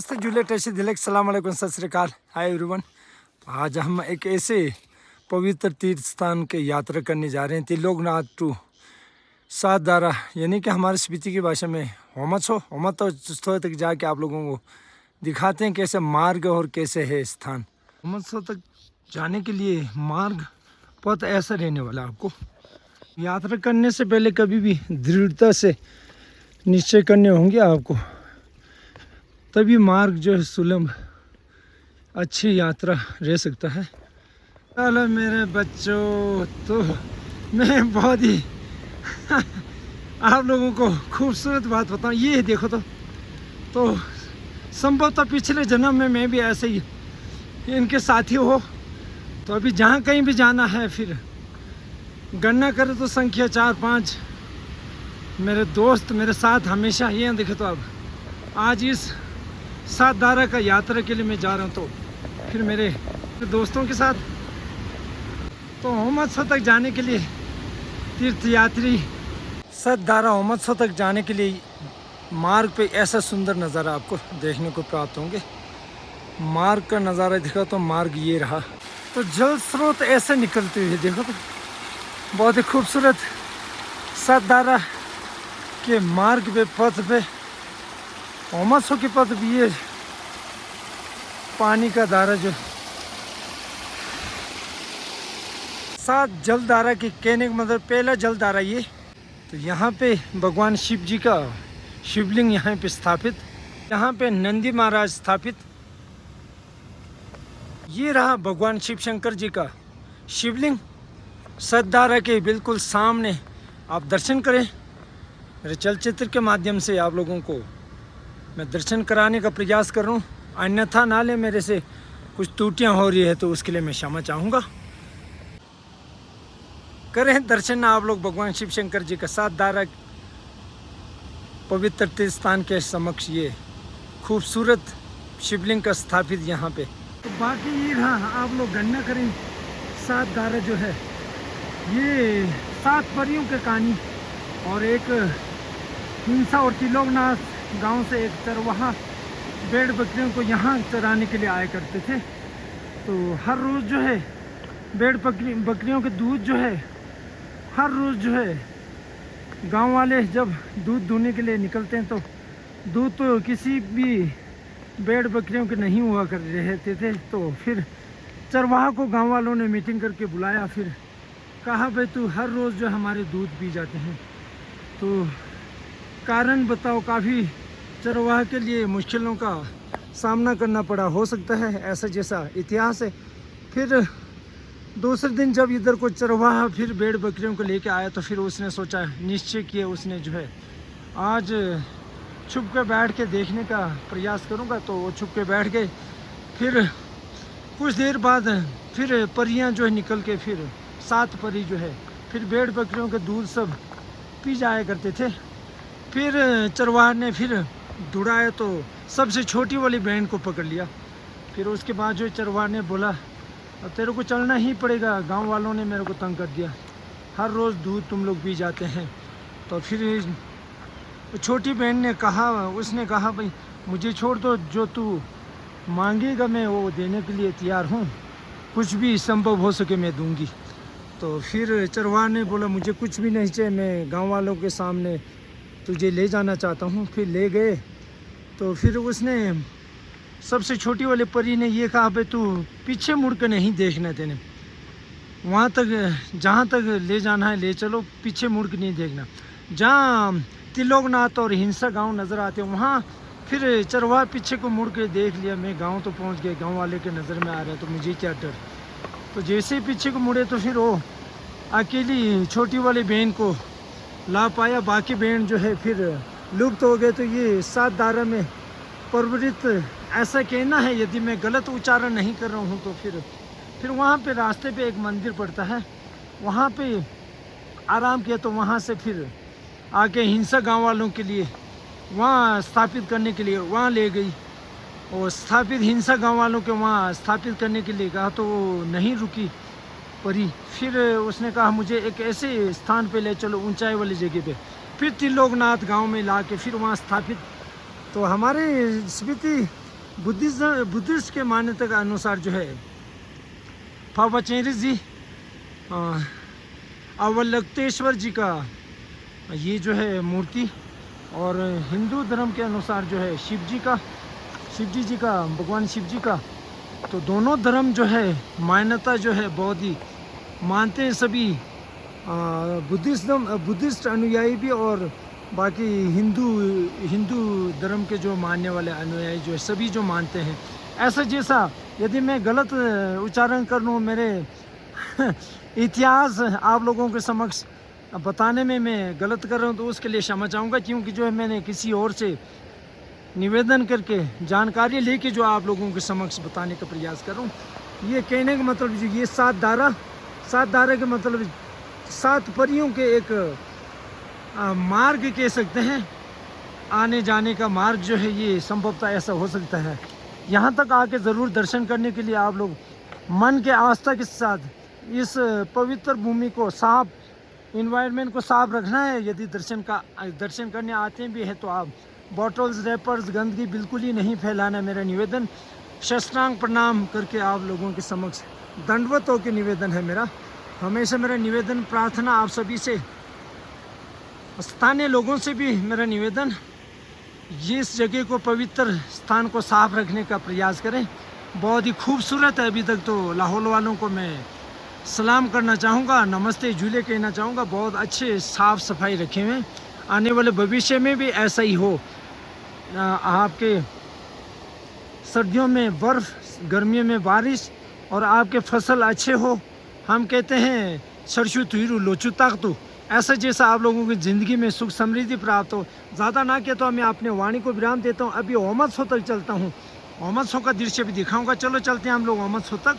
Juliet ऐसे दिलक सलाम अलैकुम सत श्री अकाल हाय एवरीवन। आज हम एक ऐसे पवित्र तीर्थ स्थान के यात्रा करने जा रहे हैं तिलोकनाथ टू सातदारा, यानी कि हमारे स्पीति की भाषा में होमत्सो तक जाके आप लोगों को दिखाते हैं कैसे मार्ग और कैसे है स्थान। होमत्सो तक जाने के लिए मार्ग बहुत ऐसा रहने वाला। आपको यात्रा करने से पहले कभी भी दृढ़ता से निश्चय करने होंगे आपको, तभी मार्ग जो है सुलभ अच्छी यात्रा रह सकता है। चलो मेरे बच्चों, तो मैं बहुत ही आप लोगों को खूबसूरत बात बताऊं। ये देखो तो संभवतः पिछले जन्म में मैं भी ऐसे ही इनके साथी हो। तो अभी जहाँ कहीं भी जाना है, फिर गणना करें तो संख्या 4-5 मेरे दोस्त मेरे साथ हमेशा। ये देखो, तो अब आज इस सातदारा का यात्रा के लिए मैं जा रहा हूँ, तो फिर मेरे दोस्तों के साथ तो होमत्सो तक जाने के लिए तीर्थयात्री सातदारा होमत्सो तक जाने के लिए मार्ग पे ऐसा सुंदर नज़ारा आपको देखने को प्राप्त होंगे। मार्ग का नज़ारा देखा तो मार्ग ये रहा, तो जल स्रोत ऐसे निकलते हुए देखो तो बहुत ही खूबसूरत सातदारा के मार्ग पे पथ पे होमत्सो के पथ भी ये पानी का धारा जो सात जलधारा की कहने का मतलब पहला जलधारा ये। तो यहाँ पे भगवान शिव जी का शिवलिंग यहाँ पे स्थापित, यहाँ पे नंदी महाराज स्थापित। ये रहा भगवान शिव शंकर जी का शिवलिंग सातदारा के बिल्कुल सामने। आप दर्शन करें, मेरे चलचित्र के माध्यम से आप लोगों को मैं दर्शन कराने का प्रयास कर रहा हूँ। अन्यथा ना ले मेरे से कुछ त्रुटियाँ हो रही है तो उसके लिए मैं क्षमा चाहूँगा। करें दर्शन आप लोग भगवान शिव शंकर जी का सातदारा पवित्र तीर्थ स्थान के समक्ष ये खूबसूरत शिवलिंग का स्थापित यहाँ पे। तो बाकी ये रहा, आप लोग गणना करें सातदारा जो है ये 7 परियों के कहानी और एक हिंसा और तिलोकनाथ गांव से एक चरवाहा भेड़ बकरियों को यहाँ चराने के लिए आया करते थे। तो हर रोज़ जो है भेड़ बकरियों के दूध जो है हर रोज़ जो है गांव वाले जब दूध दूहने के लिए निकलते हैं, तो दूध तो किसी भी भेड़ बकरियों के नहीं हुआ कर रहते थे। तो फिर चरवाहा को गांव वालों ने मीटिंग करके बुलाया, फिर कहा भाई तू हर रोज़ जो हमारे दूध पी जाते हैं, तो कारण बताओ। काफ़ी चरवाहा के लिए मुश्किलों का सामना करना पड़ा, हो सकता है ऐसा जैसा इतिहास है। फिर दूसरे दिन जब इधर को चरवाहा फिर भेड़ बकरियों को लेके आया, तो फिर उसने सोचा, निश्चय किया उसने जो है आज छुप के बैठ के देखने का प्रयास करूंगा। तो वो छुप के बैठ गए। फिर कुछ देर बाद फिर परियां जो है निकल के, फिर 7 परी जो है फिर भेड़ बकरियों के दूध सब पी जाया करते थे। फिर चरवाहा ने फिर दौड़ाया तो सबसे छोटी वाली बहन को पकड़ लिया। फिर उसके बाद जो चरवाहा ने बोला अब तेरे को चलना ही पड़ेगा, गांव वालों ने मेरे को तंग कर दिया, हर रोज़ दूध तुम लोग पी जाते हैं। तो फिर छोटी बहन ने कहा, उसने कहा भाई मुझे छोड़ दो, जो तू मांगेगा मैं वो देने के लिए तैयार हूँ, कुछ भी संभव हो सके मैं दूंगी। तो फिर चरवाहा ने बोला मुझे कुछ भी नहीं चाहिए, मैं गाँव वालों के सामने तुझे ले जाना चाहता हूँ। फिर ले गए। तो फिर उसने सबसे छोटी वाले परी ने ये कहा भाई तू पीछे मुड़ कर नहीं देखना, तेने वहाँ तक जहाँ तक ले जाना है ले चलो, पीछे मुड़ कर नहीं देखना। जहाँ तिलोकनाथ और हिंसा गांव नज़र आते हैं वहाँ फिर चरवाहा पीछे को मुड़ के देख लिया, मैं गांव तो पहुँच गया, गांव वाले के नज़र में आ रहा है तो मुझे क्या डर। तो जैसे ही पीछे को मुड़े तो फिर वो अकेली छोटी वाली बहन को ला पाया, बाकी बहन जो है फिर लुप्त हो गए। तो ये सातदारा में प्रवृत्त ऐसा कहना है, यदि मैं गलत उच्चारण नहीं कर रहा हूँ तो फिर वहाँ पे रास्ते पे एक मंदिर पड़ता है, वहाँ पे आराम किया। तो वहाँ से फिर आके हिंसा गांव वालों के लिए वहाँ स्थापित करने के लिए वहाँ ले गई, और स्थापित हिंसा गांव वालों के वहाँ स्थापित करने के लिए कहा तो वो नहीं रुकी परी। फिर उसने कहा मुझे एक ऐसे स्थान पे ले चलो ऊंचाई वाली जगह पे। फिर त्रिलोकनाथ गांव में ला के फिर वहाँ स्थापित। तो हमारे स्मृति बुद्धिस्ट के मान्यता के अनुसार जो है पावचेरी जी अवलक्तेश्वर जी का ये जो है मूर्ति, और हिंदू धर्म के अनुसार जो है शिव जी का भगवान शिव जी का, तो दोनों धर्म जो है मान्यता जो है बहुत ही मानते हैं सभी, बुद्धिस्ट अनुयायी भी और बाकी हिंदू धर्म के जो मानने वाले अनुयायी जो है सभी जो मानते हैं। ऐसा जैसा यदि मैं गलत उच्चारण कर लूँ, मेरे इतिहास आप लोगों के समक्ष बताने में मैं गलत कर रहा हूँ तो उसके लिए क्षमा चाहूँगा, क्योंकि जो है मैंने किसी और से निवेदन करके जानकारी लेके जो आप लोगों के समक्ष बताने का प्रयास कर रहा हूँ। ये कहने का मतलब जो ये 7 धारा के मतलब 7 परियों के एक मार्ग कह सकते हैं, आने जाने का मार्ग जो है ये संभवतः ऐसा हो सकता है। यहाँ तक आके ज़रूर दर्शन करने के लिए आप लोग मन के आस्था के साथ इस पवित्र भूमि को साफ, इन्वायरमेंट को साफ रखना है। यदि दर्शन करने आते भी हैं तो आप बॉटल्स, रैपर्स, गंदगी बिल्कुल ही नहीं फैलाना, मेरा निवेदन। शस्त्रांग प्रणाम करके आप लोगों के समक्ष दंडवत होकर निवेदन है मेरा, हमेशा मेरा निवेदन प्रार्थना आप सभी से, स्थानीय लोगों से भी मेरा निवेदन, ये इस जगह को पवित्र स्थान को साफ रखने का प्रयास करें। बहुत ही खूबसूरत है। अभी तक तो लाहौल वालों को मैं सलाम करना चाहूँगा, नमस्ते झूले कहना चाहूँगा। बहुत अच्छे साफ सफाई रखे हुए हैं। आने वाले भविष्य में भी ऐसा ही हो। आपके सर्दियों में बर्फ़, गर्मियों में बारिश, और आपके फसल अच्छे हो। हम कहते हैं सरसू तुरू लोचू ताकतू, ऐसा जैसा आप लोगों की ज़िंदगी में सुख समृद्धि प्राप्त हो। ज़्यादा ना कहता हूँ, मैं अपने वाणी को विराम देता हूँ। अभी ओमद सो तक चलता हूँ, ओमद सो का दृश्य भी दिखाऊंगा। चलो चलते हैं हम लोग ओमद सो तक।